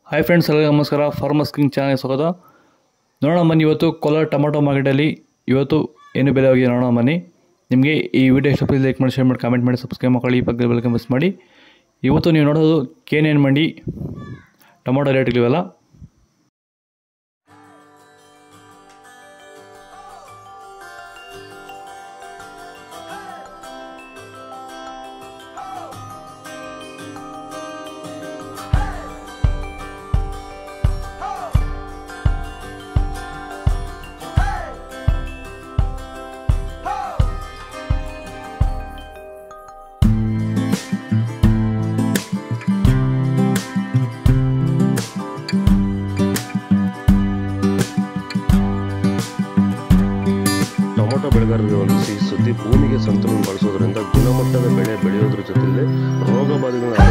Hi friends, ಎಲ್ಲರಿಗೂ ನಮಸ್ಕಾರ. Farmers king ಚಾನಲ್ಗೆ ಸ್ವಾಗತ. ನೋಡೋಣ ಬನ್ನಿ, ಇವತ್ತು ಕೋಲಾರ ಟೊಮೊಟೊ ಮಾರ್ಕೆಟಲ್ಲಿ ಇವತ್ತು ಏನು ಬೆಲೆ ಹೋಗಿದೆ ನೋಡೋಣ ಬನ್ನಿ. ನಿಮಗೆ ಈ ವಿಡಿಯೋ ಇಷ್ಟ ಪ್ಲೀಸ್ ಲೈಕ್ ಮಾಡಿ, ಶೇರ್ ಮಾಡಿ, ಕಾಮೆಂಟ್ ಮಾಡಿ, ಸಬ್ಸ್ಕ್ರೈಬ್ ಮಾಡ್ಕೊಳ್ಳಿ, ಈ ಪಕ್ಕದ ಬೆಲ್ ಮಿಸ್ ಮಾಡಿ. ಇವತ್ತು ನೀವು ನೋಡೋದು KNN ಮಂಡಿ ಟೊಮೊಟೊ ರೇಟ್ಗಳಿವೆಲ್ಲ. ಟೊಮೊಟೊ ಬೆಳೆಗಾರರಿಗೆ ಒಂದು ಸಿಹಿ ಸುದ್ದಿ. ಭೂಮಿಗೆ ಸಂತುಲನ ಬಳಸೋದ್ರಿಂದ ಗುಣಮಟ್ಟದ ಬೆಳೆ ಬೆಳೆಯೋದ್ರ ಜೊತೆಗೆ ರೋಗ ಬಾಧೆಗಳನ್ನು